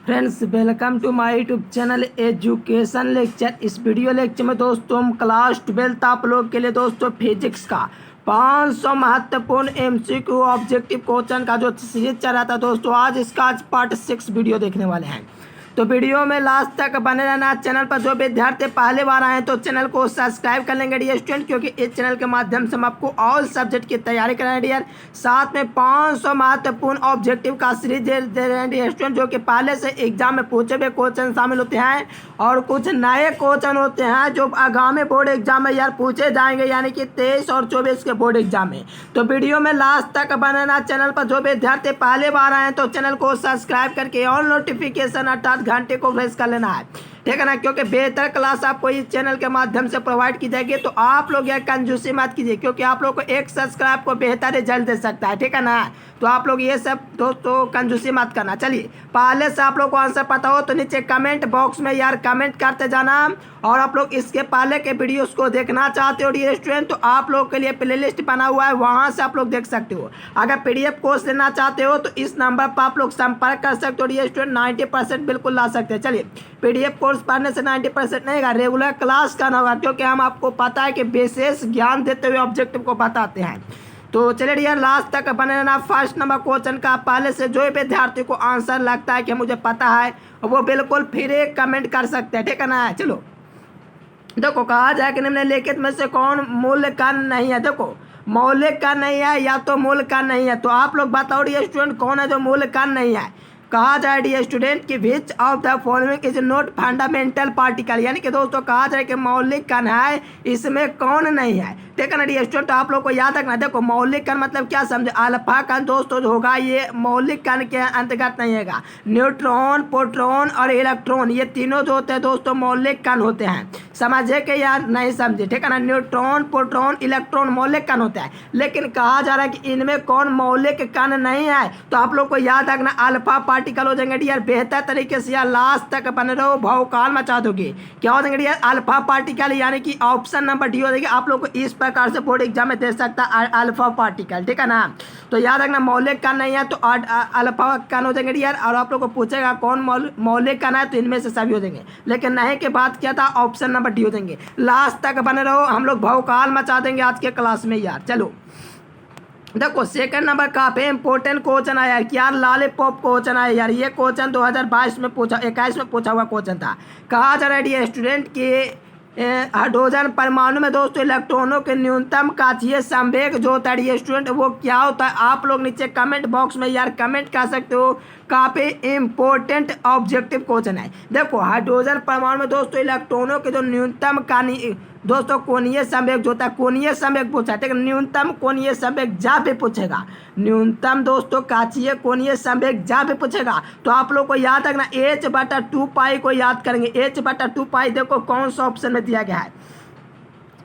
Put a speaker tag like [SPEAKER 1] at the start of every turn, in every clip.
[SPEAKER 1] Friends, welcome to my YouTube channel education lecture. इस video lecture में दोस्तों हम क्लास 12 आप लोग के लिए दोस्तों फिजिक्स का 500 महत्वपूर्ण एमसीक्यू ऑब्जेक्टिव क्वेश्चन का जो सीरीज चल रहा था दोस्तों, आज पार्ट 6 वीडियो देखने वाले हैं। तो वीडियो में लास्ट तक बने रहना। चैनल पर जो विद्यार्थी पहले बार आए हैं तो चैनल को सब्सक्राइब कर लेंगे डियर स्टूडेंट, क्योंकि इस चैनल के माध्यम से हम आपको ऑल सब्जेक्ट की तैयारी कराएंगे डियर। साथ में 500 महत्वपूर्ण ऑब्जेक्टिव का सीरीज दे रहे हैं डियर स्टूडेंट, जो कि पहले से एग्जाम में पूछे हुए क्वेश्चन शामिल होते हैं और कुछ नए क्वेश्चन होते हैं जो आगामी बोर्ड एग्जाम में यार पूछे जाएंगे, यानी कि 23 और 24 के बोर्ड एग्जाम में। तो वीडियो में लास्ट तक बने रहना। चैनल पर जो विद्यार्थी पहले बार आए हैं तो चैनल को सब्सक्राइब करके ऑल नोटिफिकेशन अर्थात घंटे को प्रेस कर लेना है, ठीक है ना, क्योंकि बेहतर क्लास आपको इस चैनल के माध्यम से प्रोवाइड की जाएगी। तो आप लोग यह कंजूसी मत कीजिए, क्योंकि आप लोग को एक सब्सक्राइब को बेहतर रिजल्ट दे सकता है, ठीक है ना। तो आप लोग ये सब दोस्तों कंजूसी मत करना। चलिए, पहले से आप लोग को आंसर पता हो तो नीचे कमेंट बॉक्स में यार कमेंट करते जाना। और आप लोग इसके पहले के वीडियोस को देखना चाहते हो डियर स्टूडेंट तो आप लोग के लिए प्लेलिस्ट बना हुआ है, वहां से आप लोग देख सकते हो। अगर पीडीएफ कोर्स लेना चाहते हो तो इस नंबर पर आप लोग संपर्क कर सकते हो डियर स्टूडेंट। 90% बिल्कुल ला सकते हैं। चलिए, पीडीएफ कोर्स पढ़ने से 90% नहीं होगा, रेगुलर क्लास करना होगा, क्योंकि हम आपको पता है कि विशेष ज्ञान देते हुए ऑब्जेक्टिव को बताते हैं। तो चलिए डियर, लास्ट तक बने रहना। फर्स्ट नंबर क्वेश्चन का पहले से जो विद्यार्थी को आंसर लगता है कि मुझे पता है, वो बिल्कुल फिर एक कमेंट कर सकते हैं, ठीक है ना। चलो देखो, कहा जाए कि निम्नलिखित में से कौन मूल कण नहीं है। देखो, मौलिक कण नहीं है या तो मूल कण नहीं है, तो आप लोग बताओ डियर स्टूडेंट कौन है जो मूल कण नहीं है। कहा जाए डियर स्टूडेंट कि विच of the following is not fundamental particle, यानी कि दोस्तों कहा जाए कि मौलिक कण है, इसमें कौन नहीं है, ठीक है ना डियर स्टूडेंट। तो आप लोग को याद रखना। देखो, मौलिक कण मतलब क्या समझे, अल्फा कण दोस्तों जो होगा ये मौलिक कण के अंतर्गत नहीं होगा। न्यूट्रॉन, प्रोटॉन और इलेक्ट्रॉन, ये तीनों जो होते हैं दोस्तों मौलिक कण होते हैं। समझे कि यार नहीं समझे, ठीक है ना। न्यूट्रॉन, प्रोटॉन, इलेक्ट्रॉन मौलिक कण होता है, लेकिन कहा जा रहा है कि इनमें कौन मौलिक कण नहीं है। तो आप लोग को याद रखना, अल्फा पार्टिकल हो जाएंगे डियर। बेहतर तरीके से यार लास्ट तक बने रहो, भौकाल मचा दोगे। क्या हो जाएंगे डियर, अल्फा पार्टिकल, यानी कि ऑप्शन नंबर डी हो जाएगी। आप लोग को इस प्रकार से बोर्ड एग्जाम में दे सकता है अल्फा पार्टिकल, ठीक है ना। तो याद रखना, मौलिक कण नहीं है तो अल्फा कण हो जाएंगे डियर। और आप लोग को पूछेगा कौन मौलिक कण है, तो इनमें से सभी हो जाएंगे, लेकिन नहीं के बाद क्या था, ऑप्शन नंबर डी हो देंगे। लास्ट तक बने रहो, हम लोग भौकाल मचा देंगे आज के क्लास में यार। चलो देखो, सेकंड नंबर काफी इंपोर्टेंट क्वेश्चन आया है, क्या लॉलीपॉप क्वेश्चन आया यार। ये क्वेश्चन 2022 में पूछा, 21 में पूछा हुआ क्वेश्चन था। कहा जा रहा है स्टूडेंट कि हाइड्रोजन परमाणु में दोस्तों इलेक्ट्रॉनों के न्यूनतम काचीय संवेग जो होता है स्टूडेंट, वो क्या होता है। आप लोग नीचे कमेंट बॉक्स में यार कमेंट कर सकते हो। काफी इंपॉर्टेंट ऑब्जेक्टिव क्वेश्चन है। देखो, हाइड्रोजन परमाणु में दोस्तों इलेक्ट्रॉनों के जो न्यूनतम दोस्तों कोणीय संवेग जो होता है, कोणीय संवेग पूछा है, ठीक है। न्यूनतम कोणीय संवेग जब भी पूछेगा, न्यूनतम दोस्तों काचीय कोणीय संवेग जब भी पूछेगा, तो आप लोग को याद रखना h/2 को याद करेंगे। h/2 देखो कौन सा ऑप्शन में दिया गया है,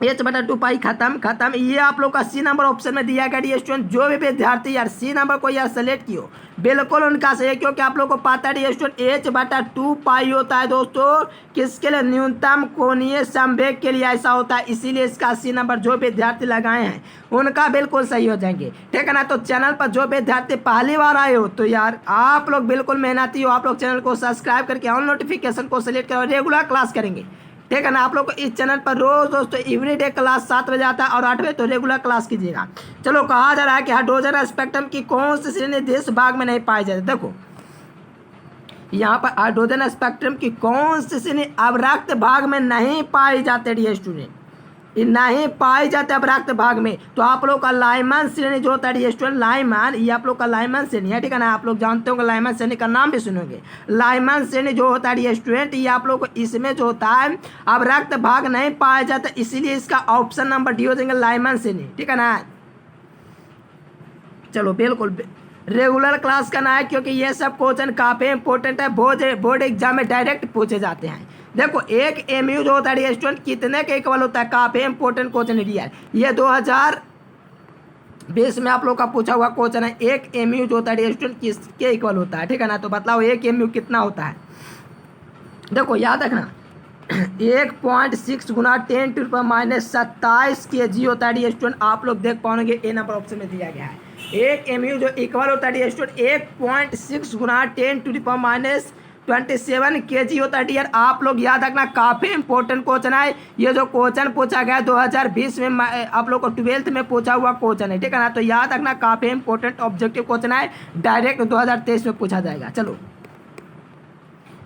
[SPEAKER 1] h/2 खत्म। ये आप लोग का सी नंबर ऑप्शन में दिया गया डियर स्टूडेंट। जो भी विद्यार्थी यार सी नंबर को यार सेलेक्ट किया बिल्कुल उनका सही है, क्योंकि आप लोग को पता है डियर स्टूडेंट h/2 होता है दोस्तों किसके लिए, न्यूनतम कोणीय संवेग के लिए ऐसा होता है। इसीलिए इसका सी नंबर जो विद्यार्थी लगाए हैं उनका बिल्कुल सही हो जाएंगे, ठीक है ना। तो चैनल पर जो विद्यार्थी पहली बार आए हो तो यार आप लोग बिल्कुल मेहनती हो, आप लोग चैनल को सब्सक्राइब करके ऑन नोटिफिकेशन को सिलेक्ट करो, रेगुलर क्लास करेंगे, ठीक है ना। आप लोग को इस चैनल पर रोज दोस्तों एवरीडे क्लास 7 बजे आता है और 8 बजे, तो रेगुलर क्लास कीजिएगा। चलो, कहा जा रहा है कि हाइड्रोजन स्पेक्ट्रम की कौन सी श्रेणी देश भाग में नहीं पाई जाती। देखो, यहाँ पर हाइड्रोजन स्पेक्ट्रम की कौन सी श्रेणी अवरक्त भाग में नहीं पाई जाती डियर स्टूडेंट, ये नहीं पाई जाते अवरक्त भाग में। तो आप लोग का लाइमन श्रेणी जो होता है स्टूडेंट, लाइमन, ये आप लोग का लाइमन श्रेणी है, ठीक है ना। आप लोग जानते होंगे, लाइमन श्रेणी का नाम भी सुनोगे। लाइमन श्रेणी जो होता है स्टूडेंट, ये आप लोग को इसमें जो होता है अवरक्त भाग नहीं पाया जाता, इसीलिए इसका ऑप्शन नंबर डी हो जाएंगे लाइमन श्रेणी, ठीक है ना। चलो बिल्कुल रेगुलर क्लास करना है, क्योंकि ये सब क्वेश्चन काफी इंपॉर्टेंट है, बोर्ड एग्जाम में डायरेक्ट पूछे जाते हैं। देखो, एक एमयू जो होता है स्टूडेंट कितने के इक्वल होता है, काफी इंपॉर्टेंट क्वेश्चन है। ये 2020 में आप लोग का पूछा हुआ क्वेश्चन है। एक एमयू जो होता है स्टूडेंट किसके इक्वल होता है, ठीक है ना। तो बताओ एक एमयू कितना होता है। देखो याद रखना, 1.6 गुना 10⁻⁻27 kg होता है स्टूडेंट। आप लोग देख पाओगे, ए नंबर ऑप्शन में दिया गया है। एक एमयू जो इक्वल होता है स्टूडेंट 1.6 गुना 10⁻ 27 kg होता है डियर। आप लोग याद रखना, काफ़ी इंपॉर्टेंट क्वेश्चन है ये। जो क्वेश्चन पूछा गया 2020 में आप लोग को 12th में पूछा हुआ क्वेश्चन है, ठीक है ना। तो याद रखना काफ़ी इंपॉर्टेंट ऑब्जेक्टिव क्वेश्चन है, डायरेक्ट 2023 में पूछा जाएगा। चलो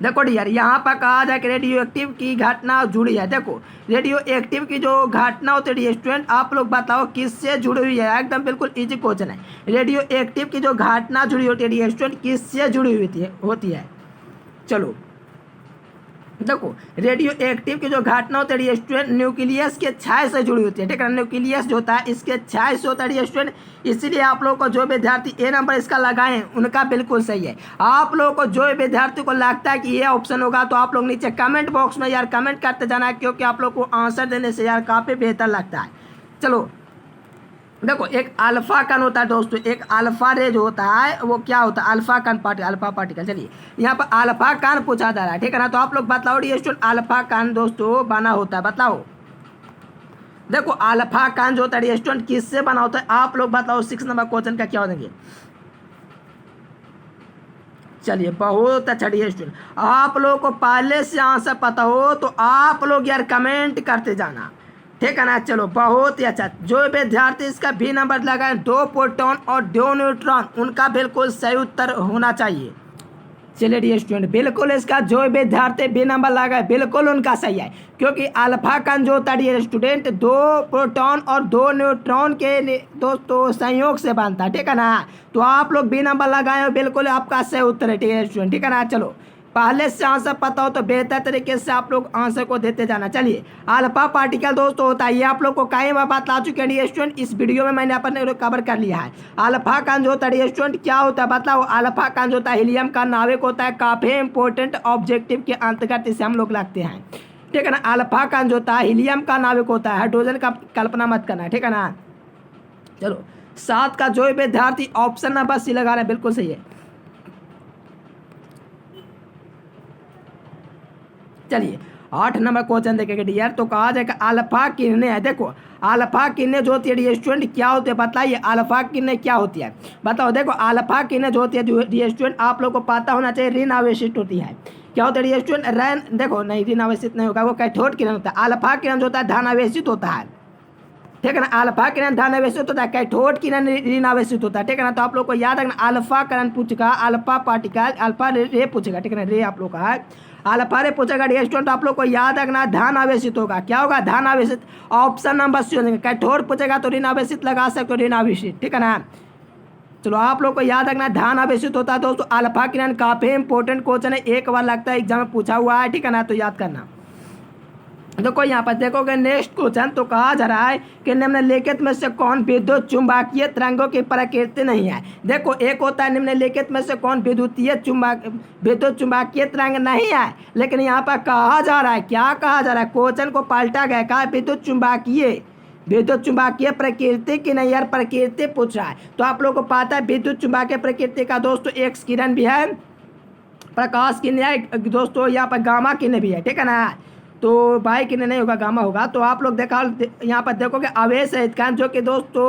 [SPEAKER 1] देखो डियर, यहाँ पर कहा जाए कि रेडियो एक्टिव की घटना जुड़ी है। देखो रेडियो एक्टिव की जो घटना होती है स्टूडेंट, आप लोग बताओ किससे जुड़ी हुई है। एकदम बिल्कुल इजी क्वेश्चन है। रेडियो एक्टिव की जो घटना जुड़ी होती है स्टूडेंट, किससे जुड़ी हुई होती है। चलो देखो रेडियो एक्टिव की जो घटना होती है स्टूडेंट, न्यूक्लियस के क्षय से जुड़ी होती है, ठीक है। न्यूक्लियस जो होता है इसके क्षय से होता है स्टूडेंट। इसीलिए आप लोगों को जो विद्यार्थी ए नंबर इसका लगाएं उनका बिल्कुल सही है। आप लोगों को जो विद्यार्थी को लगता है कि ये ऑप्शन होगा, तो आप लोग नीचे कमेंट बॉक्स में यार कमेंट करते जाना है, क्योंकि आप लोग को आंसर देने से यार काफ़ी बेहतर लगता है। चलो देखो, एक अल्फा कण होता है दोस्तों, एक अल्फा रे जो होता है वो क्या होता है, अल्फा कण अल्फा पार्टिकल। चलिए यहाँ पर अल्फा कण पूछा जा रहा है, ठीक है ना। तो आप लोग बताओ डी स्टूडेंट, अल्फा कण दोस्तों बना होता है, बताओ। देखो अल्फा कण जो होता है स्टूडेंट किससे बना होता है, आप लोग बताओ। 6 नंबर क्वेश्चन का क्या हो देंगे। चलिए बहुत अच्छा डी स्टूडेंट, आप लोग को पहले से आंसर पता हो तो आप लोग यार कमेंट करते जाना, ठीक है ना। चलो बहुत ही अच्छा। जो विद्यार्थी इसका बी नंबर लगाए, 2 प्रोटॉन और 2 न्यूट्रॉन, उनका बिल्कुल सही उत्तर होना चाहिए। चलिए डी स्टूडेंट, बिल्कुल इसका जो विद्यार्थी बी नंबर लगाए बिल्कुल उनका सही है, क्योंकि अल्फा कण जो होता है स्टूडेंट 2 प्रोटॉन और 2 न्यूट्रॉन के दोस्तों संयोग से बनता है, ठीक है ना। तो आप लोग बी नंबर लगाए, बिल्कुल आपका सही उत्तर है, ठीक है स्टूडेंट, ठीक है ना। चलो पहले से आंसर पता हो तो बेहतर तरीके से आप लोग आंसर को देते जाना। चलिए अल्फा पार्टिकल दोस्तों होता है, ये आप लोग को कई बार बता चुके हैं स्टूडेंट, इस वीडियो में मैंने अपने कवर कर लिया है। अल्फा कण जो होता है स्टूडेंट क्या होता है बताओ। अल्फा कण जो होता है हीलियम का नाविक होता है, काफ़ी इंपॉर्टेंट ऑब्जेक्टिव के अंतर्गत इसे हम लोग लगते हैं, ठीक है ना। अल्फा कण जो होता है हीलियम का नाविक होता है, हाइड्रोजन का कल्पना मत करना, ठीक है ना। चलो 7 का जो विद्यार्थी ऑप्शन नंबर सी लगा रहे हैं बिल्कुल सही है। चलिए 8 नंबर क्वेश्चन देखेंगे डियर। तो कहा जाएगा अल्फा किरणें है। देखो अल्फा किरणें जो होती है स्टूडेंट क्या होती है बताइए, अल्फा किरणें क्या होती है बताओ। देखो अल्फा किरणें जो होती है स्टूडेंट आप लोग को पता होना चाहिए, ऋण आवेशित होती है। क्या होता है स्टूडेंट, रैन देखो नहीं ऋण आवेशित नहीं होगा, वो कैथोड किरण होता है। अल्फा किरण जो होता है धन आवेशित होता है, ठीक है ना। अल्फा किरण धन आवेशित होता है, कैथोड किरण ऋण आवेशित होता है, ठीक है ना। तो आप लोग को याद रखना, अल्फा किरण पूछेगा, अल्फा पार्टिकल, अल्फा रे पूछेगा, ठीक है ना। रे आप लोग का है, अल्फा रे पूछेगा स्टूडेंट, आप लोग को याद रखना धन आवेशित होगा। क्या होगा, धन आवेशित। ऑप्शन नंबर सी होंगे, कैथोड पूछेगा तो ऋण आवेशित लगा सकते हो, ऋण आवेशित, ठीक है ना। चलो आप लोग को याद रखना धन आवेशित होता है दोस्तों। अल्फा किरण काफी इंपॉर्टेंट क्वेश्चन है, एक बार लगता है एग्जाम में पूछा हुआ है, ठीक है ना। तो याद करना। देखो यहाँ पर देखोगे नेक्स्ट क्वेश्चन, तो कहा जा रहा है कि निम्नलिखित में से कौन विद्युत चुंबकीय तरंगों की प्रकृति नहीं है। देखो एक होता है निम्नलिखित में से कौन विद्युत चुंबकीय तरंग नहीं है, लेकिन यहाँ पर कहा जा रहा है, क्या कहा जा रहा है, क्वेश्चन को पलटा गया, कहा विद्युत चुंबकीय प्रकृति की नहीं यार, प्रकृति पूछ रहा है। तो आप लोग को पता है विद्युत चुंबकीय प्रकृति का दोस्तों एक्स किरण भी है, प्रकाश किरण है दोस्तों, यहाँ पर गामा किरण भी है, ठीक है ना। तो बाई किरण नहीं होगा, गामा होगा। तो आप लोग देखा यहाँ पर देखोगे आवेश रहित कण जो कि दोस्तों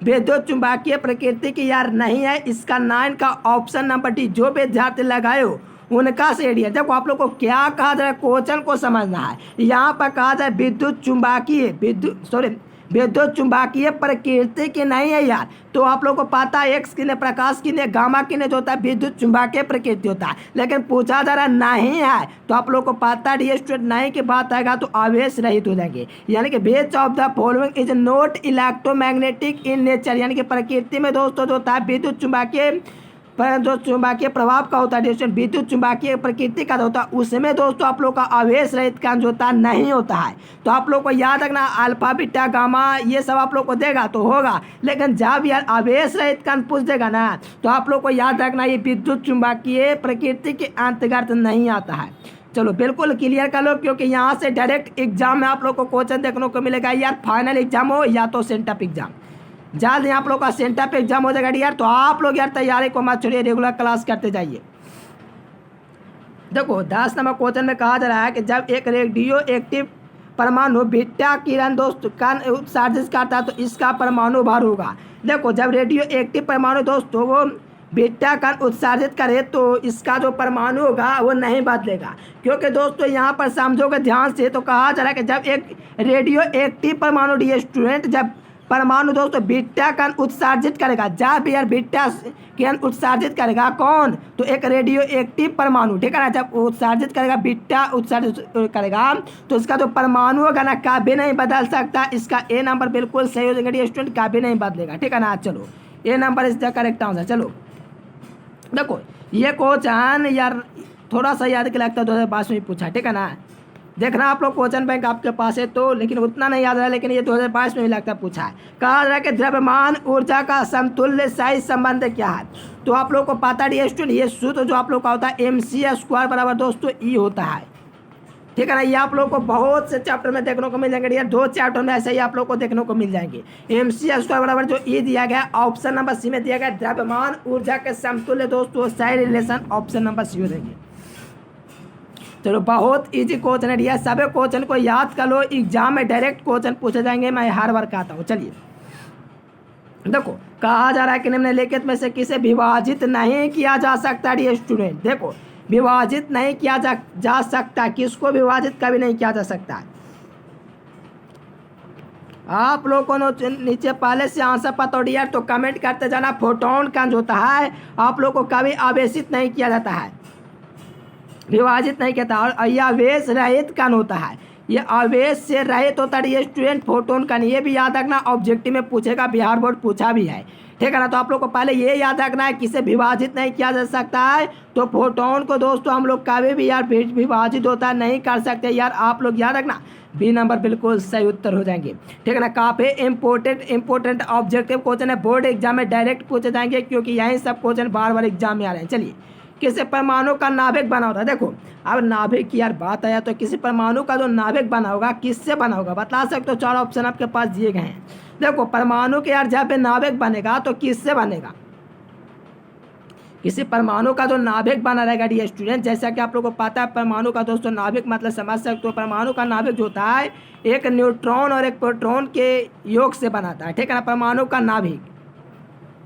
[SPEAKER 1] विद्युत चुंबकीय प्रकृति की यार नहीं है। इसका 9 का ऑप्शन नंबर डी, जो विद्यार्थी लगाए हो उनका सही है। देखो आप लोग को क्या कहा जा रहा है, क्वेश्चन को समझना है। यहाँ पर कहा जाए विद्युत चुंबकीय प्रकृति की नहीं है यार। तो आप लोग को पता है एक्स किरण, प्रकाश किरण, गामा किरण जो होता है विद्युत चुंबकीय प्रकृति होता है, लेकिन पूछा जा रहा नहीं है। तो आप लोग को पता है स्टूडेंट नहीं की बात आएगा तो आवेश रहित हो जाएंगे, यानी कि विच of the following is not electromagnetic in nature, यानी कि प्रकृति में दोस्तों जो होता है विद्युत चुंबकीय जो चुंबकीय प्रभाव का होता है, विद्युत चुंबकीय प्रकृति का होता है, उसमें दोस्तों आप लोग का आवेश रहित कण जो होता है नहीं होता है। तो आप लोग को याद रखना अल्फा बीटा गामा ये सब आप लोग को देगा तो होगा, लेकिन जब यार आवेश रहित कण पूछ देगा ना तो आप लोग को याद रखना ये विद्युत चुंबकीय प्रकृति के अंतर्गत नहीं आता है। चलो बिल्कुल क्लियर कर लो, क्योंकि यहाँ से डायरेक्ट एग्जाम में आप लोग को क्वेश्चन देखने को मिलेगा यार, फाइनल एग्जाम हो या तो सेंटअप एग्जाम, जल्द आप लोग का सेंटर पे एग्जाम हो जाएगा यार। तो आप लोग यार तैयारी को मत छोड़िए, रेगुलर क्लास करते जाइए। देखो 10 नंबर क्वेश्चन में कहा जा रहा है कि जब एक रेडियो एक्टिव परमाणु बीटा किरण दोस्त का उत्सर्जित करता है तो इसका परमाणु भार होगा। देखो जब रेडियो एक्टिव परमाणु दोस्तों वो बीटा कण उत्सर्जित करे तो इसका जो परमाणु होगा वो नहीं बदलेगा, क्योंकि दोस्तों यहाँ पर समझोगे ध्यान से तो कहा जा रहा है कि जब एक रेडियो एक्टिव परमाणु डियर स्टूडेंट, जब परमाणु दोस्तों बीटा कण उत्सर्जित करेगा, जब यार बीटा कण उत्सर्जित करेगा कौन, तो एक रेडियो एक्टिव परमाणु, ठीक है ना, जब उत्सर्जित करेगा बीटा उत्सर्जित करेगा तो इसका जो परमाणु होगा ना कभी नहीं बदल सकता। इसका ए नंबर बिल्कुल सही हो जाएगा स्टूडेंट, कभी नहीं बदलेगा, ठीक है ना। चलो A number is the correct answer. चलो देखो ये क्वेश्चन यार थोड़ा सा याद के लगता है 2022 में पूछा, ठीक है ना। देखना आप लोग क्वेश्चन बैंक आपके पास है तो, लेकिन उतना नहीं याद रहा, लेकिन ये 2022 में भी लगता पूछा है। कहा जा रहा है कि द्रव्यमान ऊर्जा का समतुल्य साइज संबंध क्या है, तो आप लोग को पता है स्टूडेंट, ये सूत्र जो आप लोग का होता है mc² बराबर दोस्तों ई होता है, ठीक है ना। ये आप लोग को बहुत से चैप्टर में देखने को मिल जाएंगे यार, 2 चैप्टर में ऐसे ही आप लोग को देखने को मिल जाएंगे। mc² बराबर जो ई दिया गया ऑप्शन नंबर सी में दिया गया, द्रव्यमान ऊर्जा के समतुल्य दोस्तों size relation option number C हो जाएंगे। चलो बहुत इजी क्वेश्चन है यार, सभी क्वेश्चन को याद कर लो, एग्जाम में डायरेक्ट क्वेश्चन पूछे जाएंगे, मैं हर बार कहता हूँ। चलिए देखो कहा जा रहा है कि निम्नलिखित में से किसे विभाजित नहीं किया जा सकता डियर स्टूडेंट, देखो विभाजित नहीं किया जा सकता, किसको विभाजित कभी नहीं किया जा सकता। आप लोग को नीचे पहले से आंसर पता हो यार तो कमेंट करते जाना। फोटोन कण होता है आप लोग को कभी आवेशित नहीं किया जाता है, विभाजित नहीं कहता, और यह आवेश रहित कण होता है, ये आवेश से रहित होता है ये स्टूडेंट फोटोन कण, ये भी याद रखना, ऑब्जेक्टिव में पूछेगा, बिहार बोर्ड पूछा भी है, ठीक है ना। तो आप लोग को पहले ये याद रखना है किसे विभाजित नहीं किया जा सकता है, तो फोटोन को दोस्तों हम लोग कभी भी यार विभाजित होता है नहीं कर सकते यार, आप लोग याद रखना। बी नंबर बिल्कुल सही उत्तर हो जाएंगे, ठीक है ना। काफ़ी इंपॉर्टेंट ऑब्जेक्टिव क्वेश्चन है, बोर्ड एग्जाम में डायरेक्ट पूछे जाएंगे, क्योंकि यही सब क्वेश्चन बार बार एग्जाम में आ रहे हैं। चलिए किसी परमाणु का नाभिक बना होता है, देखो अब नाभिक की यार बात आया तो किसी परमाणु का जो नाभिक बना होगा किससे बना होगा बता सकते हो, 4 ऑप्शन आपके पास दिए गए हैं। देखो परमाणु के यार जब पे नाभिक बनेगा तो किससे बनेगा, किसी परमाणु का जो नाभिक बना रहेगा डियर स्टूडेंट, जैसा कि आप लोगों को पता है परमाणु का दोस्तों नाभिक मतलब समझ सकते हो, परमाणु का नाभिक जो होता है एक न्यूट्रॉन और एक प्रोटॉन के योग से बनाता है, ठीक है ना, परमाणु का नाभिक,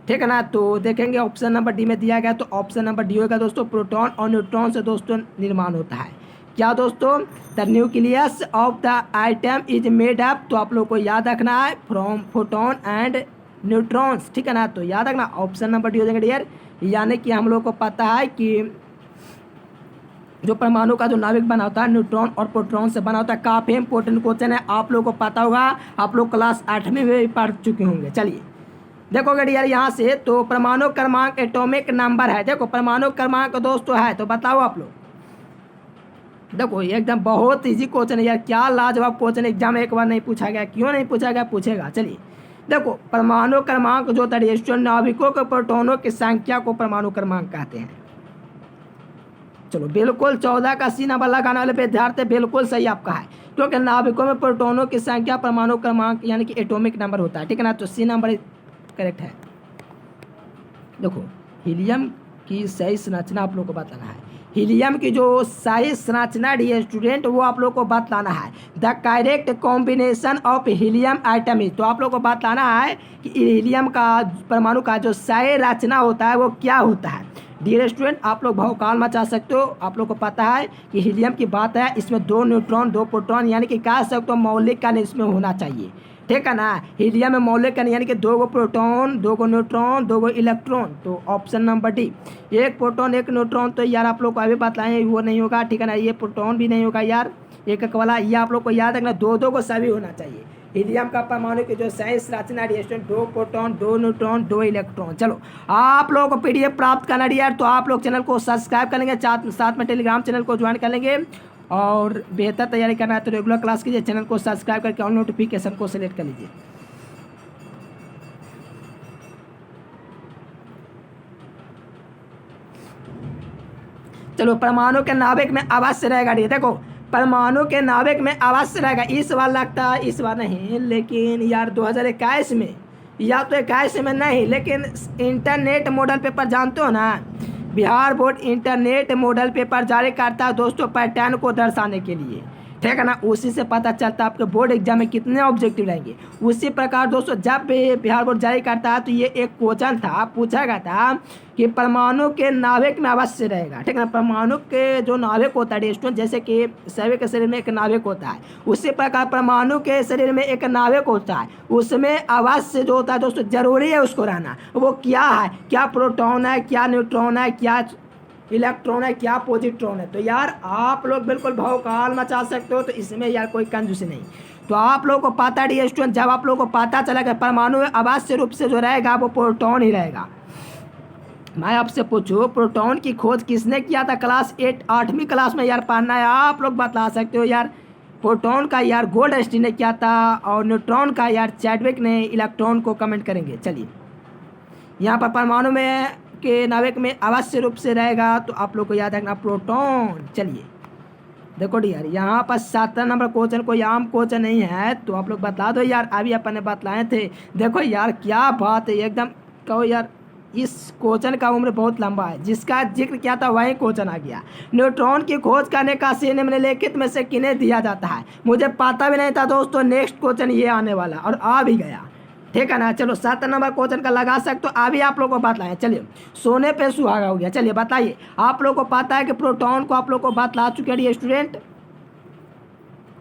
[SPEAKER 1] ठीक है ना। तो देखेंगे ऑप्शन नंबर डी में दिया गया, तो ऑप्शन नंबर डी होगा दोस्तों, प्रोटॉन और न्यूट्रॉन से दोस्तों निर्माण होता है। क्या दोस्तों, the nucleus of the item is made up, तो आप लोग को याद रखना है फ्रॉम फोटोन एंड न्यूट्रॉन्स, ठीक है ना। तो याद रखना ऑप्शन नंबर डी हो जाएगा डियर, यानी कि हम लोग को पता है कि जो परमाणु का जो नाभिक बना होता है न्यूट्रॉन और प्रोटॉन से बना होता है। काफ़ी इंपॉर्टेंट क्वेश्चन है, आप लोग को पता होगा, आप लोग क्लास 8 में भी पढ़ चुके होंगे। चलिए देखोगे डियर यहाँ से, तो परमाणु क्रमांक एटॉमिक नंबर है, देखो परमाणु क्रमांक दोस्तों है, तो बताओ आप लोग। देखो ये एकदम बहुत इजी क्वेश्चन है यार, क्या लाजवाब क्वेश्चन, एग्जाम में एक बार नहीं पूछा गया, क्यों नहीं पूछा गया, पूछेगा। चलिए देखो परमाणु क्रमांक जो होता है नाभिकों के प्रोटॉनों की संख्या को परमाणु क्रमांक कहते हैं। चलो बिल्कुल 14 का सी नंबर लगाने वाले विद्यार्थी बिल्कुल सही आपका है, क्योंकि नाभिकों में प्रोटॉनों की संख्या परमाणु क्रमांक यानी कि एटॉमिक नंबर होता है, ठीक है ना। तो सी नंबर करेक्ट है। देखो हीलियम की सही संरचना आप लोग को बताना है, हीलियम की जो सही संरचना डियर स्टूडेंट वो आप लोग को बताना है, the correct combination of helium item is, तो आप लोग को बताना है कि हीलियम का परमाणु का जो सही रचना होता है वो क्या होता है। डियर स्टूडेंट आप लोग भौकाल मचा सकते हो, आप लोग को पता है कि हीलियम की बात है, इसमें 2 न्यूट्रॉन 2 प्रोटॉन यानी कि कह सकते हो मौलिक कण इसमें होना चाहिए, ठीक है ना। हीलियम में मौलिक कण यानी कि 2 प्रोटॉन 2 न्यूट्रॉन 2 इलेक्ट्रॉन, तो option number D, 1 proton 1 neutron, तो यार आप लोग को अभी बताएं वो नहीं होगा, ठीक है ना। ये प्रोटॉन भी नहीं होगा यार, एक वाला, ये आप लोग को याद रखना 2 को सभी होना चाहिए। हीलियम का परमाणु की जो सही संरचना डियर 2 प्रोटॉन 2 न्यूट्रॉन 2 इलेक्ट्रॉन। चलो आप लोगों को पीडीएफ प्राप्त करना यार, तो आप लोग चैनल को सब्सक्राइब कर लेंगे, साथ में टेलीग्राम चैनल को ज्वाइन कर लेंगे, और बेहतर तैयारी करना है तो रेगुलर क्लास कीजिए, चैनल को सब्सक्राइब करके ऑल नोटिफिकेशन को सिलेक्ट कर लीजिए। चलो परमाणु के नाभिक में अवश्य रहेगा, देखो परमाणु के नाभिक में अवश्य रहेगा, इस बार लगता है, इस बार नहीं, लेकिन यार 2021 में या तो 21 में नहीं, लेकिन इंटरनेट मॉडल पेपर जानते हो ना, Bihar board internet model paper जारी करता है दोस्तों पैटर्न को दर्शाने के लिए, ठीक है ना, उसी से पता चलता है आपके बोर्ड एग्जाम में कितने ऑब्जेक्टिव रहेंगे। उसी प्रकार दोस्तों जब भी बिहार बोर्ड जारी करता है तो ये एक क्वेश्चन था, पूछा गया था कि परमाणु के नाभिक में अवश्य रहेगा, ठीक है ना। परमाणु के जो नाभिक होता है स्टूडेंट, जैसे कि सभी के शरीर में एक नाभिक होता है, उसी प्रकार परमाणु के शरीर में एक नाभिक होता है, उसमें अवश्य जो होता है दोस्तों जरूरी है उसको रहना। वो क्या है, क्या प्रोटॉन है, क्या न्यूट्रॉन है, क्या इलेक्ट्रॉन है, क्या पॉजिट्रॉन है। तो यार आप लोग बिल्कुल भौकाल मचा सकते हो, तो इसमें यार कोई कंजूसी नहीं। तो आप लोगों को पता है स्टूडेंट, जब आप लोगों को पता चला कि परमाणु में अवश्य रूप से जो रहेगा वो प्रोटॉन ही रहेगा। मैं आपसे पूछूं प्रोटॉन की खोज किसने किया था क्लास 8वीं क्लास में यार पढ़ना है, आप लोग बता सकते हो यार। प्रोटॉन का यार गोल्डस्टीन ने किया था और न्यूट्रॉन का यार चैडविक ने। इलेक्ट्रॉन को कमेंट करेंगे। चलिए यहाँ पर परमाणु में के नाभिक में अवश्य रूप से रहेगा, तो आप लोग को याद रखना प्रोटॉन। चलिए देखो यार यहाँ पर 7 नंबर क्वेश्चन कोई आम क्वेश्चन नहीं है, तो आप लोग बता दो यार, अभी अपन ने बतलाए थे। देखो यार क्या बात है, एकदम कहो यार इस क्वेश्चन का उम्र बहुत लंबा है, जिसका जिक्र किया था वही क्वेश्चन आ गया। न्यूट्रॉन की खोज करने का श्रेय निम्नलिखित में से किन्हें दिया जाता है। मुझे पता भी नहीं था दोस्तों नेक्स्ट क्वेश्चन ये आने वाला, और आ भी गया, ठीक है ना। चलो 7 नंबर क्वेश्चन का लगा सकते, तो अभी आप लोगों को बतलाएं। चलिए सोने पे सुहागा हो गया। चलिए बताइए, आप लोगों को पता है कि प्रोटॉन को आप लोग को बतला चुके हैं स्टूडेंट,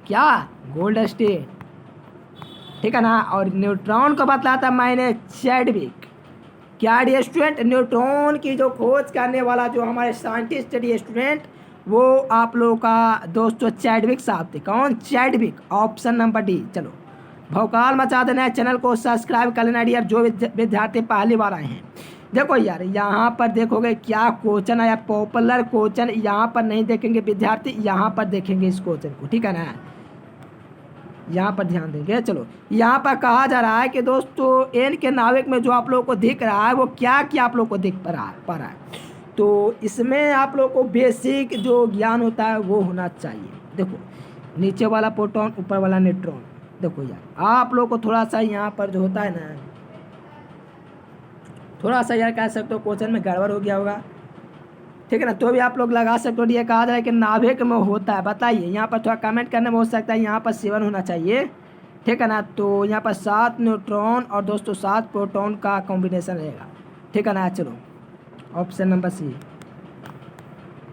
[SPEAKER 1] क्या गोल्डस्टीन, ठीक है ना। और न्यूट्रॉन को बतलाता मैंने चैडविक। क्या डी स्टूडेंट, न्यूट्रॉन की जो खोज करने वाला जो हमारे साइंटिस्ट डी स्टूडेंट, वो आप लोगों का दोस्तों चैडविक साहब थे। कौन, चैडविक, ऑप्शन नंबर डी। चलो भौकाल मचा देना, चैनल को सब्सक्राइब कर लेना यार, जो विद्यार्थी पहली बार आए हैं। देखो यार यहाँ पर देखोगे क्या क्वेश्चन आया, पॉपुलर क्वेश्चन यहाँ पर नहीं देखेंगे विद्यार्थी, यहाँ पर देखेंगे इस क्वेश्चन को, ठीक है ना, यहाँ पर ध्यान देंगे। चलो यहाँ पर कहा जा रहा है कि दोस्तों एन के नाभिक में जो आप लोगों को दिख रहा है वो क्या क्या आप लोग को दिख पा रहा है। तो इसमें आप लोग को बेसिक जो ज्ञान होता है वो होना चाहिए। देखो नीचे वाला प्रोटॉन, ऊपर वाला न्यूट्रॉन। देखो यार आप लोग को थोड़ा सा यहाँ पर जो होता है ना, थोड़ा सा यार कह सकते हो क्वेश्चन में गड़बड़ हो गया होगा, ठीक है ना, तो भी आप लोग लगा सकते हो। ये कहा जाए कि नाभिक में होता है, बताइए यहाँ पर थोड़ा कमेंट करने में हो सकता है, यहाँ पर 7 होना चाहिए, ठीक है ना। तो यहाँ पर 7 न्यूट्रॉन और दोस्तों 7 प्रोटॉन का कॉम्बिनेशन रहेगा, ठीक है ना। चलो ऑप्शन नंबर सी।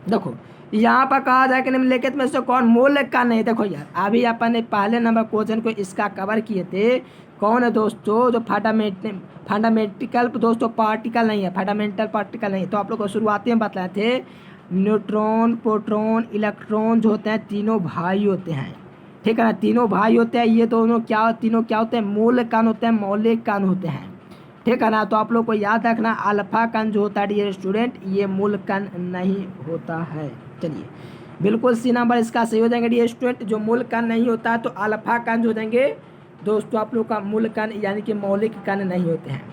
[SPEAKER 1] देखो यहाँ पर कहा जाए कि निम्नलिखित में से कौन मूल का नहीं। देखो यार अभी अपन ने पहले नंबर क्वेश्चन को इसका कवर किए थे। कौन है दोस्तों, जो फंडामेंटिकल दोस्तों पार्टिकल नहीं है, फंडामेंटल पार्टिकल नहीं। तो आप लोग को शुरुआती में बताए थे न्यूट्रॉन, प्रोटॉन, इलेक्ट्रॉन जो होते हैं तीनों भाई होते हैं, ठीक है ना, तीनों भाई होते हैं। ये दोनों क्या, तीनों क्या होते हैं, मूल कण होते हैं, मौलिक कण होते हैं, ठीक है ना। तो आप लोग को याद रखना अल्फा कण जो होता है डियर स्टूडेंट, ये मूल कण नहीं होता है। चलिए बिल्कुल सी नंबर इसका सही हो जाएंगे डियर स्टूडेंट। जो मूल कण नहीं होता है तो अल्फा कण हो जाएंगे दोस्तों आप लोग का मूल कण, यानी कि मौलिक कण नहीं होते हैं।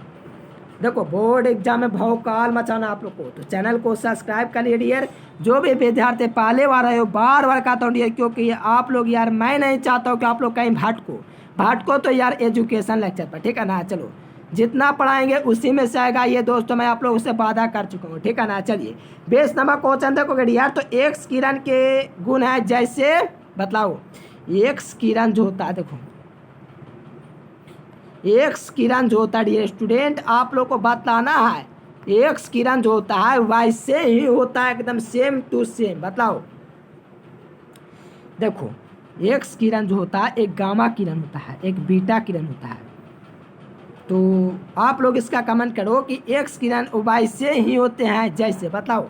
[SPEAKER 1] देखो बोर्ड एग्जाम में भौकाल मचाना आप लोग को, तो चैनल को सब्सक्राइब कर लिए डियर। जो भी विद्यार्थी पहले बार आए हो बार बार कहता हूँ डियर, क्योंकि आप लोग यार मैं नहीं चाहता हूँ कि आप लोग कहीं भटको तो यार एजुकेशन लेक्चर पर, ठीक है ना। चलो जितना पढ़ाएंगे उसी में से आएगा, ये दोस्तों मैं आप लोगों से वादा कर चुका हूँ, ठीक है ना। चलिए 20 नंबर क्वेश्चन देखोगे यार, तो एक्स किरण के गुण है जैसे, बतलाओ एक्स किरण जो होता है, देखो एक्स किरण जो होता है डियर स्टूडेंट आप लोग को बतलाना है, एक्स किरण जो होता है वैसे ही होता है एकदम सेम टू सेम। बतलाओ देखो एक्स किरण जो होता है एक गामा किरण होता है, एक बीटा किरण होता है। तो आप लोग इसका कमेंट करो कि एक्स किरण वैसे ही होते हैं जैसे, बतलाओ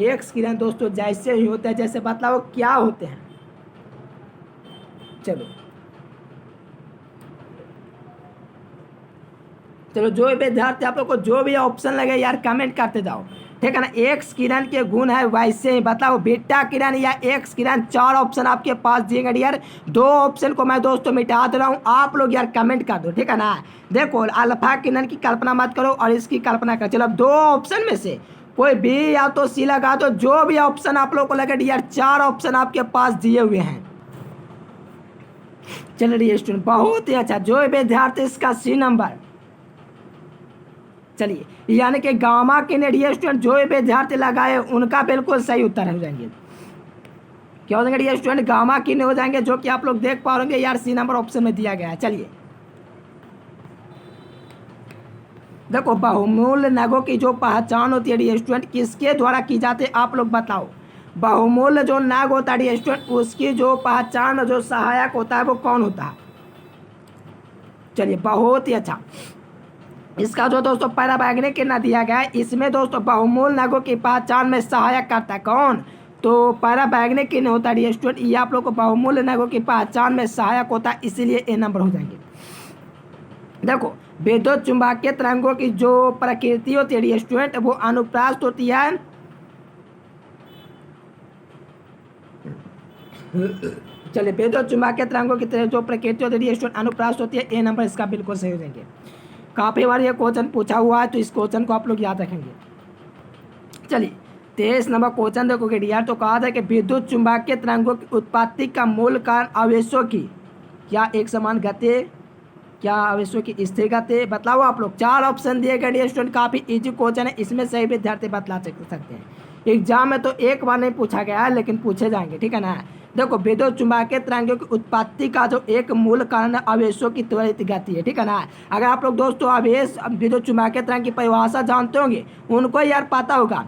[SPEAKER 1] एक्स किरण दोस्तों जैसे ही होते हैं जैसे, बतलाओ क्या होते हैं। चलो जो विद्यार्थी आप लोग को जो भी ऑप्शन लगे यार कमेंट करते जाओ, ठीक है ना। एक्स किरण के गुण है वैसे ही, बताओ बीटा किरण या एक्स किरण, 4 ऑप्शन आपके पास दिए गए यार। 2 ऑप्शन को मैं दोस्तों मिटा दे रहा हूँ, आप लोग यार कमेंट कर दो, ठीक है ना। देखो अल्फा किरण की कल्पना मत करो और इसकी कल्पना करो। चलो अब 2 ऑप्शन में से कोई बी या तो सी लगा दो, जो भी ऑप्शन आप लोग को लगे यार। 4 ऑप्शन आपके पास दिए हुए हैं। चलिए स्टूडेंट बहुत ही अच्छा, जो विद्यार्थी इसका सी नंबर, चलिए यानी कि गामा के डियर स्टूडेंट जो विद्यार्थी लगाए उनका बिल्कुल सही उत्तर हो जाएंगे। क्या हो जाएंगे ये स्टूडेंट, गामा किरण हो जाएंगे, जो कि आप लोग देख पा रहे यार सी नंबर ऑप्शन में दिया गया है। चलिए देखो, बहुमूल्य नगों की जो पहचान होती है डी स्टूडेंट किसके द्वारा की जाती है, आप लोग बताओ। बहुमूल्य जो नाग होता है डी स्टूडेंट, उसकी जो पहचान में जो सहायक होता है वो कौन होता है। चलिए बहुत ही अच्छा, इसका जो दोस्तों पैरावैज्ञानिक किरण दिया गया है, इसमें दोस्तों बहुमूल्य नगों की पहचान में सहायक करता है कौन, तो पैरावैज्ञानिक किरण होता है स्टूडेंट, ये आप लोग को बहुमूल्य नगों की पहचान में सहायक होता है, इसीलिए ए नंबर हो जाएंगे। देखो, विद्युत चुंबकीय तरंगों की जो प्रकृति होती है स्टूडेंट, वो अनुप्रास्त होती है। चलिए, विद्युत चुंबकीय तरंगों की जो प्रकृति होती है स्टूडेंट अनुप्रास्त होती है, ए नंबर इसका बिल्कुल सही हो जाएंगे। काफ़ी बार ये क्वेश्चन पूछा हुआ है, तो इस क्वेश्चन को आप लोग याद रखेंगे। चलिए 23 नंबर क्वेश्चन देखोगे यार, तो कहा था कि विद्युत चुंबकीय तरंगों की उत्पत्ति का मूल कारण आवेशों की क्या एक समान गति, क्या आवेशों की स्थिर गति, बताओ आप लोग। 4 ऑप्शन दिए गए स्टूडेंट, काफ़ी इजी क्वेश्चन है, इसमें सही विद्यार्थी बतला सकते हैं। एग्जाम में तो एक बार नहीं पूछा गया है, लेकिन पूछे जाएंगे, ठीक है ना। देखो, विद्युत चुंबकीय तरंगों की उत्पत्ति का जो एक मूल कारण आवेशों की त्वरित गति है, ठीक है ना। अगर आप लोग दोस्तों आवेश विद्युत चुंबकीय तरंग की परिभाषा जानते होंगे, उनको यार पता होगा।